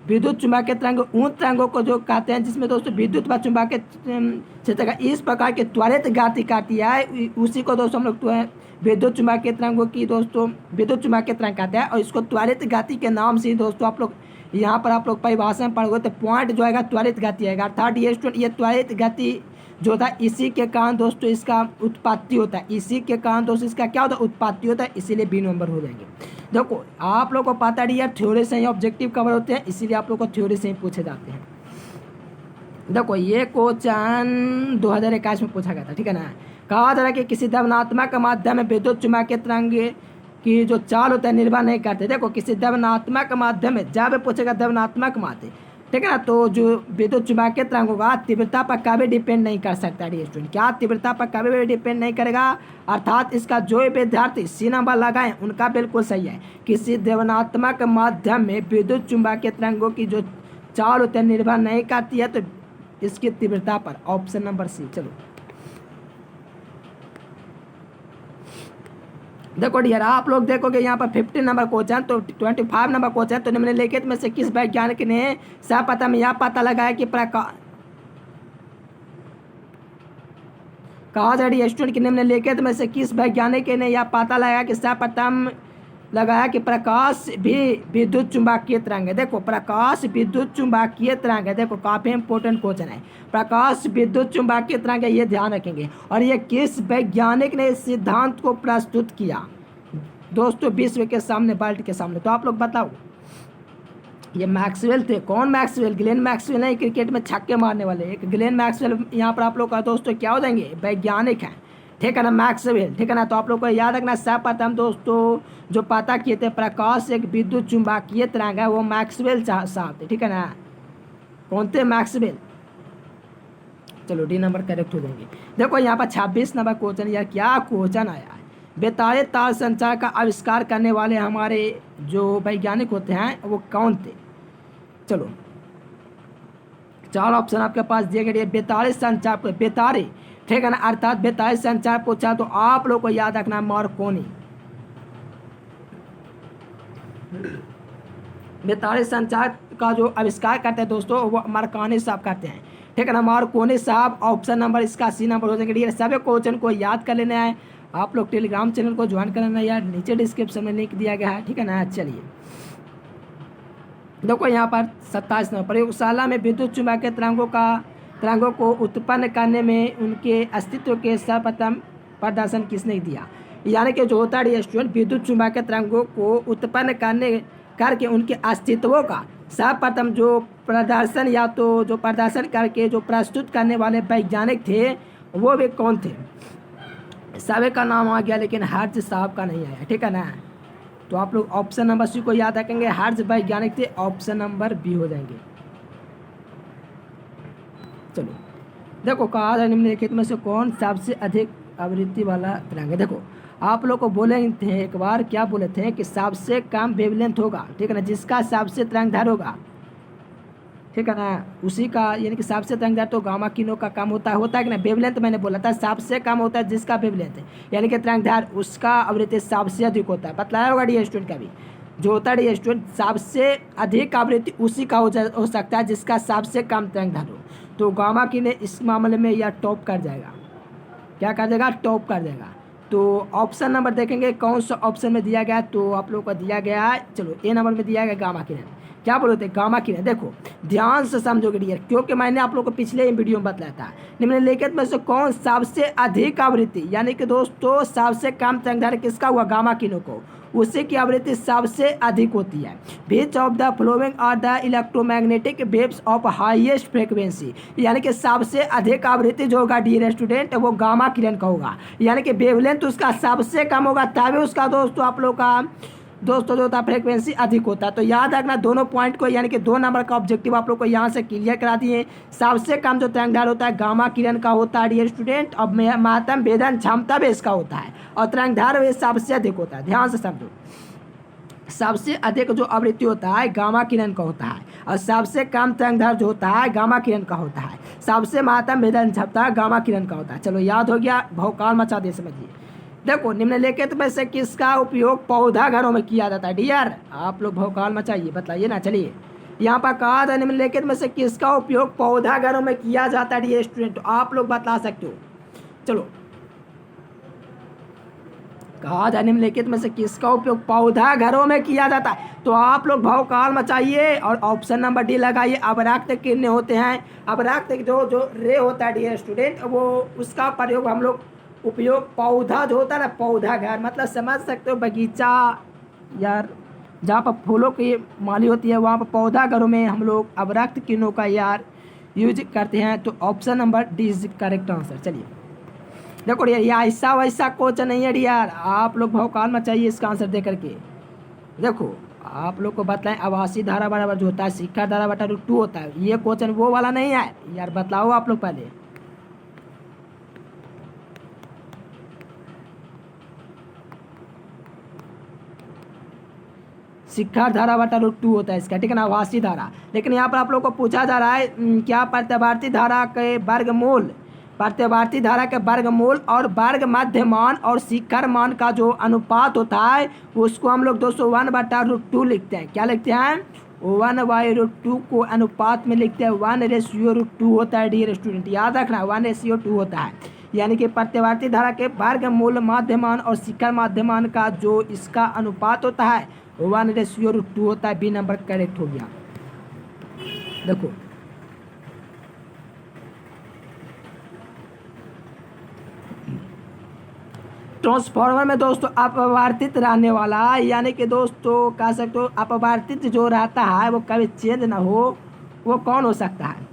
[SPEAKER 1] विद्युत चुंबकीय तरंग उन तरंगों को जो कहते हैं जिसमें दोस्तों विद्युत व चुंबकीय क्षेत्र का इस प्रकार की त्वरित गति काटी है, उसी को दोस्तों हम लोग विद्युत चुंबकीय तरंगों की दोस्तों विद्युत चुंबकीय तरंग कहते हैं, और इसको त्वरित गति के नाम से दोस्तों आप लोग यहाँ पर आप लोग परिभाषा में पढ़ोगे तो पॉइंट जो है त्वरित गति आएगा, अर्थात ये स्टूडेंट ये त्वरित गति जो था इसी के कारण दोस्तों इसका उत्पत्ति होता है, इसी के कारण दोस्तों इसका क्या होता है उत्पत्ति होता है, इसीलिए बी नंबर हो जाएंगे। देखो, आप लोग को पता है यार थ्योरी से ही ऑब्जेक्टिव कवर होते हैं, इसीलिए आप लोग को थ्योरी से ही पूछे जाते हैं। देखो, ये क्वेश्चन 2021 में पूछा गया था, ठीक है ना। कहा जा रहा है कि किसी दवनात्मक माध्यम में विद्युत चुंबकीय तरंग की जो चाल होता है निर्भर नहीं करते। देखो, किसी दवनात्मक माध्यम में जब पूछेगा दवनात्मक माध्यम, ठीक है ना, तो जो विद्युत चुंबकीय तरंग होगा तीव्रता पर कभी डिपेंड नहीं कर सकता है स्टूडेंट, क्या तीव्रता पर कभी भी डिपेंड नहीं करेगा, अर्थात इसका जो विद्यार्थी सी नंबर लगाए उनका बिल्कुल सही है। किसी दवनात्मक माध्यम में विद्युत चुंबकीय तरंगों की जो चाल होती है निर्भर नहीं करती है, तो इसकी तीव्रता पर, ऑप्शन नंबर सी। चलो देखो डियर, आप लोग देखोगे यहाँ पर 15 नंबर क्वेश्चन, तो 25 नंबर क्वेश्चन, तो निम्नलिखित में से किस वैज्ञानिक ने सर्वप्रथम में यह पता लगाया कि प्रकाश, कहा जा रही है स्टूडेंट कि निम्नलिखित में से किस वैज्ञानिक ने यह पता लगाया कि सर्वप्रथम लगाया कि प्रकाश भी विद्युत चुंबकीय तरंग है। देखो, प्रकाश विद्युत चुंबकीय तरंग है, देखो काफ़ी इंपॉर्टेंट क्वेश्चन है, प्रकाश विद्युत चुंबकीय तरंग है, ये ध्यान रखेंगे। और ये किस वैज्ञानिक ने इस सिद्धांत को प्रस्तुत किया दोस्तों विश्व के सामने, वर्ल्ड के सामने, तो आप लोग बताओ। ये मैक्सवेल थे, कौन मैक्सवेल, ग्लेन मैक्सवेल नहीं, क्रिकेट में छक्के मारने वाले, एक ग्लेन मैक्सवेल यहाँ पर आप लोग का दोस्तों क्या हो जाएंगे वैज्ञानिक हैं, ठीक है ना, मैक्सवेल, ठीक है ना। तो आप लोग को याद रखना, सर्वप्रथम दोस्तों जो पता किए थे प्रकाश एक विद्युत चुंबकीय तरंग है, वो मैक्सवेल साहब थे, ठीक है ना। कौन थे, मैक्सवेल। चलो डी नंबर करेक्ट हो जाएंगे। देखो यहाँ पर 26 नंबर क्वेश्चन, यार क्या क्वेश्चन आया है। बेतारे तार संचार का आविष्कार करने वाले हमारे जो वैज्ञानिक होते हैं वो कौन थे। चलो 4 ऑप्शन आपके पास दिए गए, बेतारे संचार, बेतारे, ठीक है ना, अर्थात बेतारे संचार पूछा तो आप लोग को याद रखना मार्कोनी, बेतारे संचार का जो आविष्कार करते हैं दोस्तों वो मार्कोनी साहब करते हैं, ठीक है ना, मार्कोनी साहब। ऑप्शन नंबर इसका सी नंबर हो जाएंगे। सभी क्वेश्चन को याद कर लेना है, आप लोग टेलीग्राम चैनल को ज्वाइन कर लेना यार, नीचे डिस्क्रिप्शन में लिंक दिया गया है, ठीक है ना। चलिए देखो यहाँ पर 27 नंबर, प्रयोगशाला में विद्युत चुंबकीय तरंगों को उत्पन्न करने में उनके अस्तित्व के सर्वप्रथम प्रदर्शन किसने दिया। यानी कि जो होता है स्टूडेंट विद्युत चुंबकीय तरंगों को उत्पन्न करके उनके अस्तित्वों का सर्वप्रथम जो प्रदर्शन या तो जो प्रदर्शन करके जो प्रस्तुत करने वाले वैज्ञानिक थे वो भी कौन थे। सभी का नाम आ गया लेकिन हर्ज साहब का नहीं आया, ठीक है ना। तो आप लोग ऑप्शन नंबर सी को याद रखेंगे, हर्ज वैज्ञानिक थे, ऑप्शन नंबर बी हो जाएंगे। चलो देखो, कहा जाए निम्नलिखित में से कौन सबसे अधिक आवृत्ति वाला तरंग है। देखो आप लोग को बोले थे एक बार, क्या बोले थे कि सबसे कम वेवलेंथ होगा, ठीक है ना, जिसका सबसे तरंग दैर्घ्य होगा ठीक है ना। उसी का यानी कि सबसे तरंगदार तो गामा किरणों का काम होता है कि ना। वेवलेंथ मैंने बोला था सबसे कम होता है जिसका वेवलेंथ है यानी कि तरंगदार उसका आवृत्ति सबसे अधिक होता है। बतलाया होगा डी स्टूडेंट का भी जो होता है डी स्टूडेंट सबसे अधिक आवृत्ति उसी का हो सकता है जिसका सबसे कम तरंगदार हो। तो गामा किरण इस मामले में यह टॉप कर जाएगा। क्या कर देगा? टॉप कर देगा। तो ऑप्शन नंबर देखेंगे कौन सा ऑप्शन में दिया गया, तो आप लोगों को दिया गया है, चलो ए नंबर में दिया गया गामा किरण। क्या बोलते हैं? गामा किरण। देखो ध्यान से समझोगे डियर, क्योंकि मैंने आप लोग को पिछले वीडियो में बताया था निम्नलिखित में से कौन सबसे अधिक आवृत्ति यानी कि दोस्तों सबसे कम तरंगदैर्घ्य किसका हुआ? गामा किरणों को, उसी की आवृत्ति सबसे अधिक होती है। Which of the following are the electromagnetic waves of highest frequency, यानी कि सबसे अधिक आवृत्ति जो होगा डियर स्टूडेंट वो गामा किरण का होगा, यानी कि वेवलेंथ उसका सबसे कम होगा तभी उसका दोस्तों आप लोग का दोस्तों जो होता है फ्रीक्वेंसी अधिक होता है। तो याद रखना दोनों पॉइंट को, यानी कि 2 नंबर का ऑब्जेक्टिव आप लोग को यहाँ से क्लियर करा दिए। सबसे कम जो तरंगदैर्घ्य होता है गामा किरण का होता है डियर स्टूडेंट, और महत्तम भेदन क्षमता भी इसका होता है, और तरंगदैर्घ्य सबसे अधिक होता है। ध्यान से समझो, सबसे अधिक जो आवृत्ति होता है गामा किरण का होता है, और सबसे कम तरंगदैर्घ्य जो होता है गामा किरण का होता है। सबसे महत्तम भेदन क्षमता गामा किरण का होता है। चलो याद हो गया, भौकाल मचा दे समझिए। देखो निम्नलिखित में से किसका उपयोग पौधा घरों में किया जाता है डियर? आप लोग भौकाल मचाइए, बताइए ना। चलिए यहाँ पर कहा था निम्नलिखित में से किसका उपयोग पौधा घरों में किया जाता है डियर स्टूडेंट, तो आप लोग बता सकते हो। चलो कहा था निम्नलिखित में से किसका उपयोग पौधा घरों में किया जाता है, तो आप लोग भौकाल मचाइए और ऑप्शन नंबर डी लगाइए। अवराक्त किरणें होते हैं, अवराक्त जो रे होता है डियर स्टूडेंट वो उसका प्रयोग हम लोग उपयोग पौधा जो होता है ना, पौधा घर मतलब समझ सकते हो बगीचा यार जहाँ पर फूलों की माली होती है वहाँ पर पौधा घरों में हम लोग अवरक्त किरणों का यार यूज करते हैं। तो option number D is correct answer. चलिए देखो यार ये ऐसा वैसा क्वेश्चन नहीं है यार, आप लोग भौकाल मचाइए इसका आंसर दे करके। देखो आप लोग को बताएं आवासीय धारा बराबर जो होता है शिखर धारा बटा √2 होता है, ये क्वेश्चन वो वाला नहीं है यार, बतलाओ आप लोग पहले। शिखर धारा बटा √2 होता है इसका, ठीक है ना, आवासीय धारा। लेकिन यहाँ पर आप लोग को पूछा जा रहा है क्या प्रत्यावर्ती धारा के वर्गमूल, प्रत्यावर्ती धारा के वर्गमूल और वर्ग मध्य मान और शिखर मान का जो अनुपात होता है उसको हम लोग दोस्तों 1/√2 लिखते हैं। क्या लिखते हैं? 1/√2 को अनुपात में लिखते हैं, 1:√2 होता है डियर स्टूडेंट, याद रखना 1:2 होता है। यानी कि प्रत्यावर्ती धारा के वर्गमूल माध्यमान और शिखर माध्यमान का जो इसका अनुपात होता है 1:√2 होता है। बी नंबर करेक्ट हो गया। देखो ट्रांसफार्मर में दोस्तों अपवर्तित रहने वाला यानी कि दोस्तों कह सकते हो अपवर्तित जो रहता है वो कभी चेंज ना हो वो कौन हो सकता है,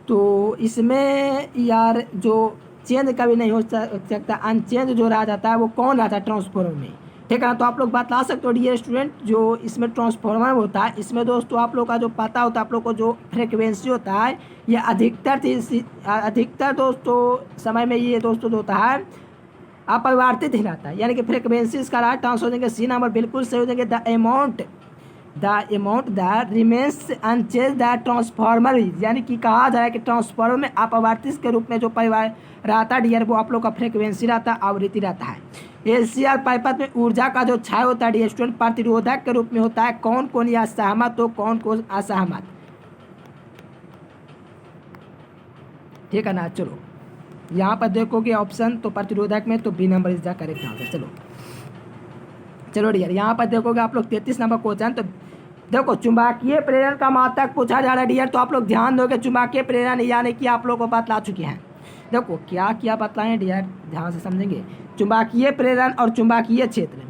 [SPEAKER 1] तो इसमें यार जो चेंज कभी नहीं हो सकता अनचेंज जो रह जाता है वो कौन रहता है ट्रांसफार्मर में, ठीक है ना। तो आप लोग बतला सकते हो डियर स्टूडेंट जो इसमें ट्रांसफार्मर होता है इसमें दोस्तों आप लोग का जो पता होता है आप लोग को जो फ्रिक्वेंसी होता है ये अधिकतर दोस्तों समय में ये दोस्तों जो होता है अपरिवर्तित ही रहता है, यानी कि फ्रिक्वेंसी इसका राइट आंसर हो जाएंगे सी नंबर बिल्कुल सही हो जाएंगे। The amount the remains unchanged the transformer, यानी कि कहा जा रहा है कि ट्रांसफार्मर में अपवर्तित के रूप में जो परिवार रहता है डियर वो आप लोग का फ्रिक्वेंसी रहता है आवृत्ति रहता है। एसीआर पाइपत में ऊर्जा का जो क्षय होता है डियर स्टूडेंट प्रतिरोधक के रूप में होता है। कौन कौन या सहमत हो कौन कौन असहमत, ठीक है ना। चलो यहाँ पर देखोगे ऑप्शन तो प्रतिरोधक में तो B number is the correct answer. चलो डियर यहाँ पर देखोगे आप लोग 33 नंबर क्वेश्चन। तो देखो चुंबकीय प्रेरण का मात्रक पूछा जा रहा है डियर, तो आप लोग ध्यान दोगे चुंबकीय प्रेरण यानी कि आप लोग को बतला चुके हैं। देखो क्या क्या बतलाएं डियर ध्यान से समझेंगे। चुंबकीय प्रेरण और चुंबकीय क्षेत्र,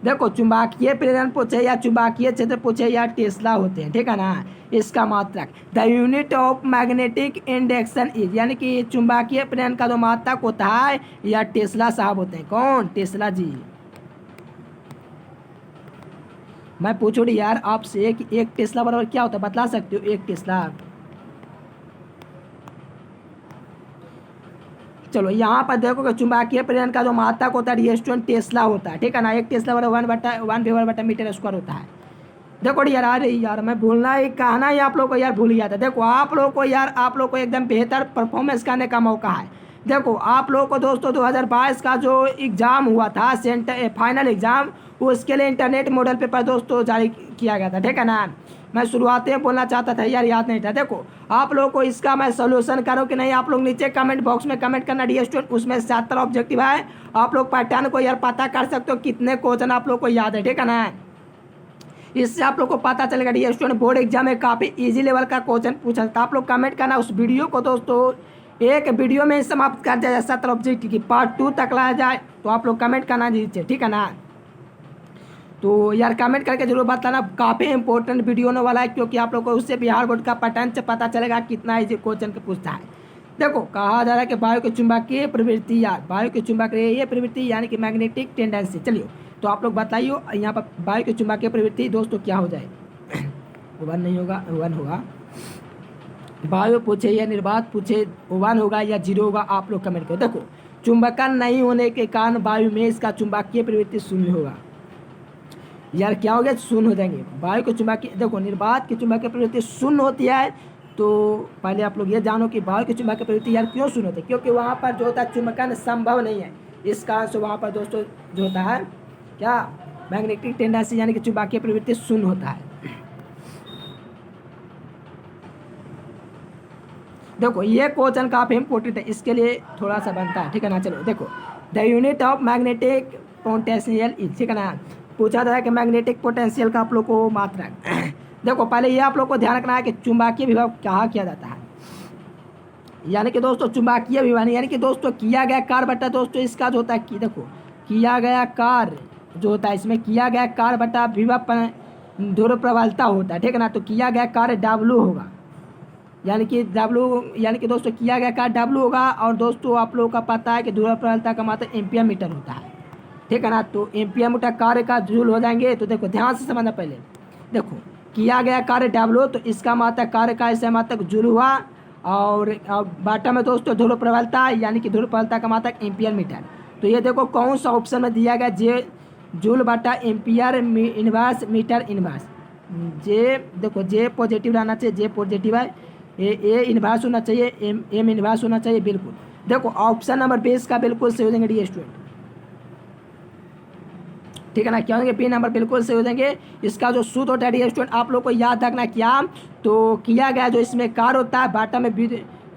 [SPEAKER 1] देखो चुंबकीय प्रेरण पूछे या चुंबकीय क्षेत्र पूछे या टेस्ला होते हैं, ठीक है ना। इसका मात्रक the unit of magnetic induction is, यानी कि चुंबकीय प्रेरण का जो मात्रक होता है या टेस्ला साहब होते हैं। कौन? टेस्ला जी। मैं पूछूँ यार आपसे कि एक टेस्ला बराबर क्या होता है, बतला सकते हो? एक टेस्ला चलो यहाँ पर देखो कि चुंबकीय प्रेरण का जो मात्रक होता है डियर स्टूडेंट टेस्ला होता है, ठीक है ना। एक टेस्ला बराबर 1 वेबर बटा मीटर स्क्वायर होता है। देखो यार, अरे यार मैं भूलना ही कहना ही आप लोग को यार भूल गया था। देखो आप लोग को एकदम बेहतर परफॉर्मेंस करने का मौका है। देखो आप लोग को दोस्तों 2022 का जो एग्ज़ाम हुआ था फाइनल एग्ज़ाम, उसके लिए इंटरनेट मॉडल पेपर दोस्तों जारी किया गया था, ठीक है ना। मैं शुरुआत में बोलना चाहता था यार, याद नहीं था। देखो आप लोग को इसका मैं सोल्यूशन करूँ कि नहीं, आप लोग नीचे कमेंट बॉक्स में कमेंट करना डियर स्टूडेंट। उसमें 77 ऑब्जेक्टिव है, आप लोग पैटर्न को यार पता कर सकते हो कितने क्वेश्चन आप लोग को याद है, ठीक है ना। इससे आप लोग को पता चलेगा डियर स्टूडेंट बोर्ड एग्जाम में काफ़ी इजी लेवल का क्वेश्चन पूछा था। आप लोग कमेंट करना, उस वीडियो को दोस्तों एक वीडियो में समाप्त कर दिया जाए, 70 ऑब्जेक्टिव की पार्ट 2 तक लाया जाए, तो आप लोग कमेंट करना नीचे, ठीक है ना। तो यार कमेंट करके जरूर बताना, काफ़ी इंपॉर्टेंट वीडियो होने वाला है, क्योंकि आप लोग को उससे बिहार बोर्ड का पैटर्न से पता चलेगा कितना इजी क्वेश्चन का पूछता है। देखो कहा जा रहा है कि वायु की चुंबकीय प्रवृत्ति, यार वायु की चुंबकीय प्रवृत्ति यानी कि मैग्नेटिक टेंडेंसी। चलिए तो आप लोग बताइए यहाँ पर वायु की चुंबकीय प्रवृत्ति दोस्तों क्या हो जाए। 1 नहीं होगा, 1 होगा। वायु पूछे या निर्वात पूछे, 1 होगा या 0 होगा, आप लोग कमेंट करो। देखो चुंबकन नहीं होने के कारण वायु में इसका चुंबकीय प्रवृत्ति शून्य होगा। यार क्या हो गया, शून्य हो जाएंगे। वायु की चुंबकीय, देखो निर्वात की चुंबकीय प्रवृत्ति शून्य होती है, तो पहले आप लोग ये जानो कि वायु की चुंबकीय प्रवृत्ति यार क्यों शून्य होती है, क्योंकि वहाँ पर जो होता है चुंबकन संभव नहीं है। इस कारण से वहाँ पर दोस्तों जो होता है क्या, मैग्नेटिक टेंडेंसी यानी कि चुंबकीय प्रवृत्ति शून्य होता है। देखो ये क्वेश्चन काफ़ी इंपॉर्टेंट है, इसके लिए थोड़ा सा बनता है, ठीक है ना। चलो देखो the unit of magnetic potential is, ठीक है ना। पूछा था कि मैग्नेटिक पोटेंशियल का आप लोग को मात्रक। देखो पहले ये आप लोग को ध्यान रखना है कि चुंबकीय विभव क्या किया जाता है, यानी कि दोस्तों चुंबकीय विभव यानी कि दोस्तों किया गया कार्य बटा दोस्तों इसका जो होता है कि देखो किया गया कार्य जो होता है, इसमें किया गया कार्य बटा विभव ध्रुव प्रबलता होता है, ठीक है ना। तो किया गया कार्य W होगा, यानी कि दोस्तों किया गया कार्य W होगा। और दोस्तों आप लोगों का पता है कि ध्रुव प्रबलता का मात्रा एम्पियर मीटर होता है, ठीक है ना। तो एम्पियर मीटर कार्य का जूल हो जाएंगे। तो देखो ध्यान से समझना, पहले देखो किया गया कार्य W, तो इसका मात्रक कार्य का ऐसे मात्रक जूल हुआ, और बाटा में दोस्तों ध्रुव प्रबलता यानी कि ध्रुव प्रबलता का मात्रक एम्पियर मीटर। तो ये देखो कौन सा ऑप्शन में दिया गया, जे जूल बटा एम्पियर इनवर्स मीटर इनवर्स। जे देखो जे पॉजिटिव रहना चाहिए, जे पॉजिटिव है, ए इनवर्स होना चाहिए, एम इनवर्स होना चाहिए, बिल्कुल। देखो ऑप्शन नंबर 20 का बिल्कुल सही हो जाएंगे डी स्टूडेंट, ठीक है ना। क्या होंगे, बी नंबर बिल्कुल सही हो जाएंगे। इसका जो सूत्र होता है डी स्टूडेंट आप लोग को याद रखना, क्या तो किया गया जो इसमें कार्य होता है बाटा में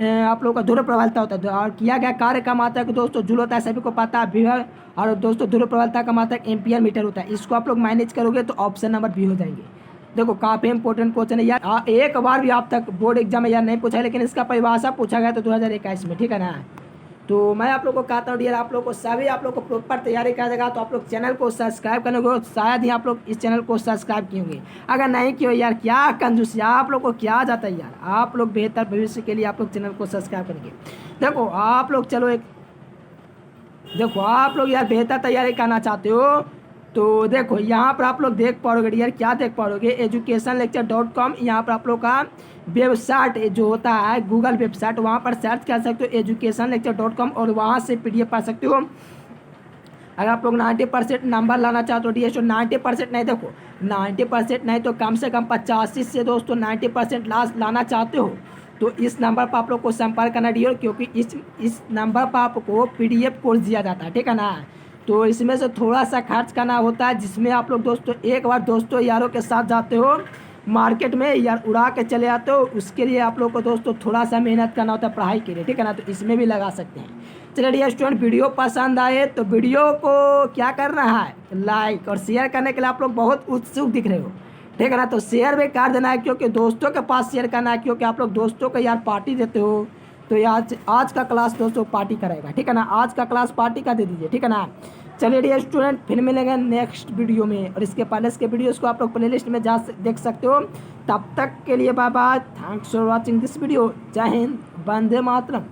[SPEAKER 1] आप लोग का ध्रुव प्रबलता होता है, और किया गया कार्य का मात्रक दोस्तों जूल होता है, सभी को पता है विभव, और दोस्तों ध्रुव प्रबलता का मात्रक एम्पियर मीटर होता है। इसको आप लोग मैनेज करोगे तो ऑप्शन नंबर बी हो जाएंगे। देखो काफ़ी इंपॉर्टेंट क्वेश्चन है यार, एक बार भी आप तक बोर्ड एग्जाम में यार नहीं पूछा है, लेकिन इसका परिभाषा पूछा गया तो 2021 में, ठीक है ना। तो मैं आप लोग को कहता हूँ डियर, आप लोग को सभी आप लोग को प्रॉपर तैयारी कर देगा, तो आप लोग चैनल को सब्सक्राइब करने को, शायद ही आप लोग इस चैनल को सब्सक्राइब किए होंगे। अगर नहीं किए यार क्या कंजूसी, आप लोग को क्या जाता है यार, आप लोग बेहतर भविष्य के लिए आप लोग चैनल को सब्सक्राइब करेंगे। देखो आप लोग देखो आप लोग यार बेहतर तैयारी करना चाहते हो, तो देखो यहाँ पर आप लोग देख पाओगे यार, क्या देख पाओगे, educationlecture.com। यहाँ पर आप लोग का वेबसाइट जो होता है गूगल वेबसाइट, वहाँ पर सर्च कर सकते हो educationlecture.com, और वहाँ से PDF पढ़ सकते हो। अगर आप लोग 90% नंबर लाना चाहते हो डी 90% नहीं, देखो 90% नहीं तो कम से कम 85 से दोस्तों 90% लाना चाहते हो, तो इस नंबर पर आप लोग को संपर्क करना डी, क्योंकि इस नंबर पर आपको PDF कोर्स दिया जाता है, ठीक है ना। तो इसमें से थोड़ा सा खर्च करना होता है, जिसमें आप लोग दोस्तों एक बार दोस्तों यारों के साथ जाते हो मार्केट में यार, उड़ा के चले आते हो, उसके लिए आप लोग को दोस्तों थोड़ा सा मेहनत करना होता है पढ़ाई के लिए, ठीक है ना। तो इसमें भी लगा सकते हैं। चलिए डियर स्टूडेंट, वीडियो पसंद आए तो वीडियो को क्या करना है, लाइक और शेयर करने के लिए आप लोग बहुत उत्सुक दिख रहे हो, ठीक है ना। तो शेयर भी कर देना है, क्योंकि दोस्तों के पास शेयर करना है, क्योंकि आप लोग दोस्तों को यार पार्टी देते हो, तो आज का क्लास दोस्तों पार्टी कराएगा, ठीक है ना। आज का क्लास पार्टी का दे दीजिए, ठीक है ना। चलिए डियर स्टूडेंट, फिर मिलेंगे नेक्स्ट वीडियो में, और इसके पहले इसके वीडियोस को आप लोग प्लेलिस्ट में जा देख सकते हो। तब तक के लिए bye bye, thanks for watching this video. जय हिंद, वंदे मातरम।